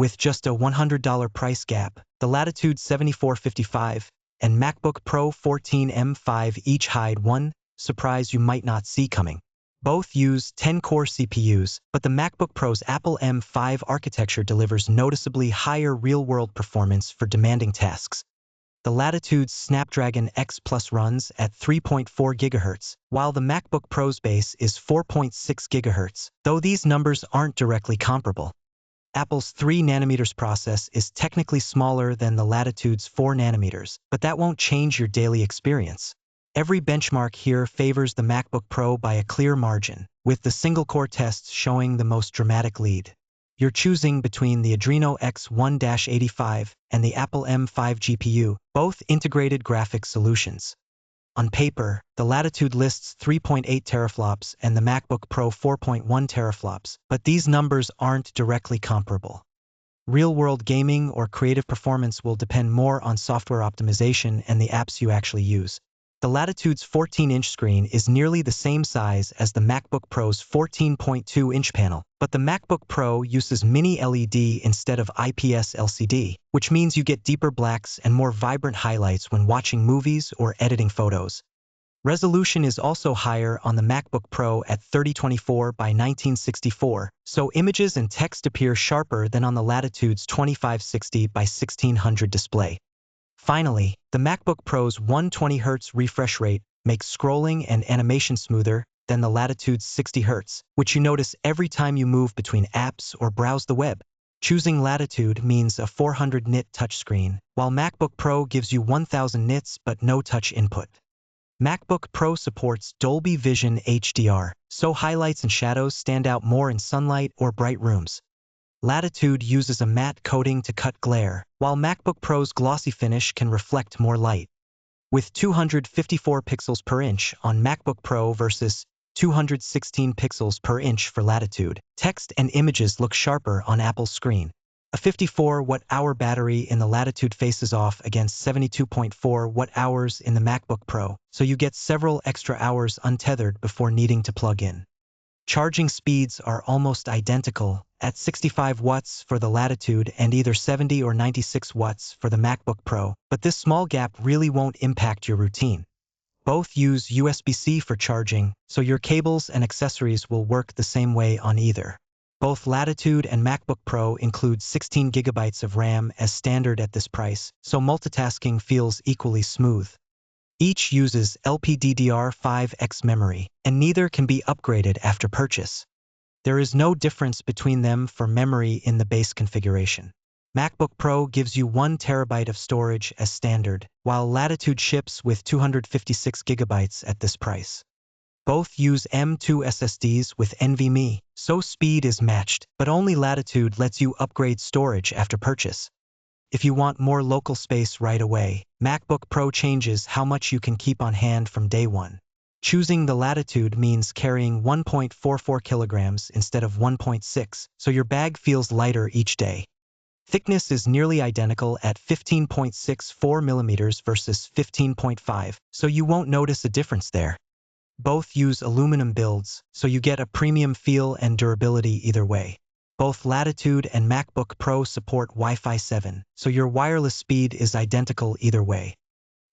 With just a $100 price gap, the Latitude 7455 and MacBook Pro 14M5 each hide one surprise you might not see coming. Both use 10-core CPUs, but the MacBook Pro's Apple M5 architecture delivers noticeably higher real-world performance for demanding tasks. The Latitude's Snapdragon X Plus runs at 3.4 GHz, while the MacBook Pro's base is 4.6 GHz, though these numbers aren't directly comparable. Apple's 3nm process is technically smaller than the Latitude's 4nm, but that won't change your daily experience. Every benchmark here favors the MacBook Pro by a clear margin, with the single-core tests showing the most dramatic lead. You're choosing between the Adreno X1-85 and the Apple M5 GPU, both integrated graphics solutions. On paper, the Latitude lists 3.8 teraflops and the MacBook Pro 4.1 teraflops, but these numbers aren't directly comparable. Real-world gaming or creative performance will depend more on software optimization and the apps you actually use. The Latitude's 14-inch screen is nearly the same size as the MacBook Pro's 14.2-inch panel, but the MacBook Pro uses mini LED instead of IPS LCD, which means you get deeper blacks and more vibrant highlights when watching movies or editing photos. Resolution is also higher on the MacBook Pro at 3024 by 1964, so images and text appear sharper than on the Latitude's 2560 by 1600 display. Finally, the MacBook Pro's 120Hz refresh rate makes scrolling and animation smoother than the Latitude's 60Hz, which you notice every time you move between apps or browse the web. Choosing Latitude means a 400 nit touchscreen, while MacBook Pro gives you 1000 nits but no touch input. MacBook Pro supports Dolby Vision HDR, so highlights and shadows stand out more in sunlight or bright rooms. Latitude uses a matte coating to cut glare, while MacBook Pro's glossy finish can reflect more light. With 254 pixels per inch on MacBook Pro versus 216 pixels per inch for Latitude, text and images look sharper on Apple's screen. A 54 watt-hour battery in the Latitude faces off against 72.4 watt-hours in the MacBook Pro, so you get several extra hours untethered before needing to plug in. Charging speeds are almost identical, at 65 watts for the Latitude and either 70 or 96 watts for the MacBook Pro, but this small gap really won't impact your routine. Both use USB-C for charging, so your cables and accessories will work the same way on either. Both Latitude and MacBook Pro include 16 GB of RAM as standard at this price, so multitasking feels equally smooth. Each uses LPDDR5X memory, and neither can be upgraded after purchase. There is no difference between them for memory in the base configuration. MacBook Pro gives you 1 TB of storage as standard, while Latitude ships with 256 GB at this price. Both use M.2 SSDs with NVMe, so speed is matched, but only Latitude lets you upgrade storage after purchase. If you want more local space right away, MacBook Pro changes how much you can keep on hand from day one. Choosing the Latitude means carrying 1.44 kilograms instead of 1.6, so your bag feels lighter each day. Thickness is nearly identical at 15.64 millimeters versus 15.5, so you won't notice a difference there. Both use aluminum builds, so you get a premium feel and durability either way. Both Latitude and MacBook Pro support Wi-Fi 7, so your wireless speed is identical either way.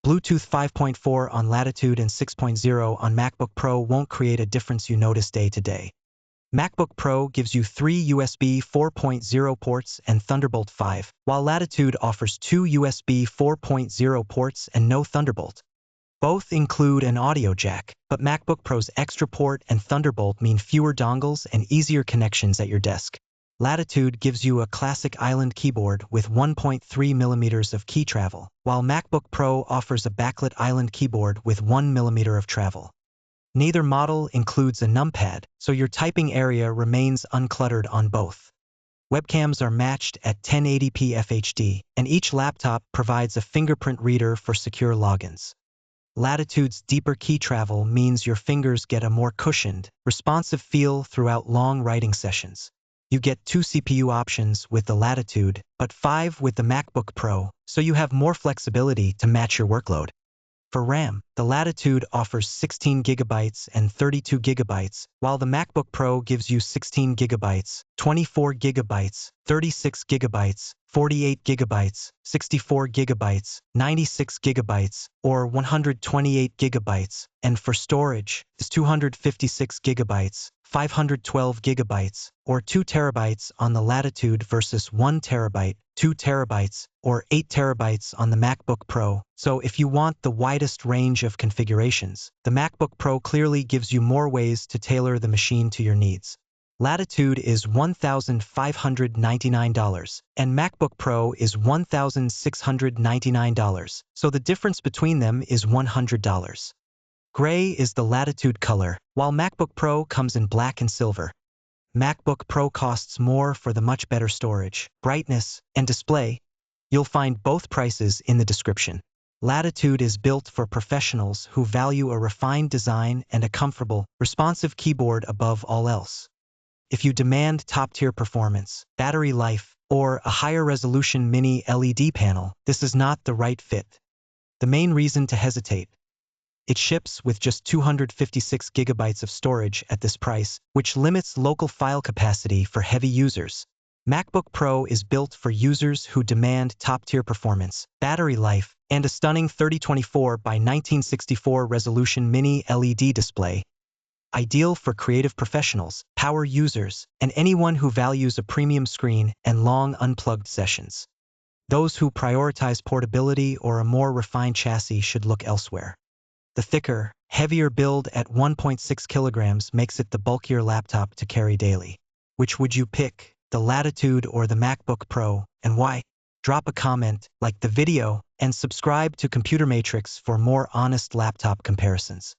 Bluetooth 5.4 on Latitude and 6.0 on MacBook Pro won't create a difference you notice day to day. MacBook Pro gives you 3 USB 4.0 ports and Thunderbolt 5, while Latitude offers 2 USB 4.0 ports and no Thunderbolt. Both include an audio jack, but MacBook Pro's extra port and Thunderbolt mean fewer dongles and easier connections at your desk. Latitude gives you a classic island keyboard with 1.3 millimeters of key travel, while MacBook Pro offers a backlit island keyboard with 1 millimeter of travel. Neither model includes a numpad, so your typing area remains uncluttered on both. Webcams are matched at 1080p FHD, and each laptop provides a fingerprint reader for secure logins. Latitude's deeper key travel means your fingers get a more cushioned, responsive feel throughout long writing sessions. You get 2 CPU options with the Latitude, but 5 with the MacBook Pro, so you have more flexibility to match your workload. For RAM, the Latitude offers 16 GB and 32 GB, while the MacBook Pro gives you 16 GB, 24 GB, 36 GB, 48 GB, 64 GB, 96 GB, or 128 GB, and for storage, is 256 GB, 512 GB, or 2 TB on the Latitude versus 1 TB, 2 TB, or 8 TB on the MacBook Pro. So if you want the widest range of configurations, the MacBook Pro clearly gives you more ways to tailor the machine to your needs. Latitude is $1,599, and MacBook Pro is $1,699, so the difference between them is $100. Gray is the Latitude color, while MacBook Pro comes in black and silver. MacBook Pro costs more for the much better storage, brightness, and display. You'll find both prices in the description. Latitude is built for professionals who value a refined design and a comfortable, responsive keyboard above all else. If you demand top-tier performance, battery life, or a higher resolution mini LED panel, this is not the right fit. The main reason to hesitate: it ships with just 256 GB of storage at this price, which limits local file capacity for heavy users. MacBook Pro is built for users who demand top-tier performance, battery life, and a stunning 3024 by 1964 resolution mini LED display. Ideal for creative professionals, power users, and anyone who values a premium screen and long unplugged sessions. Those who prioritize portability or a more refined chassis should look elsewhere. The thicker, heavier build at 1.6 kilograms makes it the bulkier laptop to carry daily. Which would you pick, the Latitude or the MacBook Pro, and why? Drop a comment, like the video, and subscribe to Computer Matrix for more honest laptop comparisons.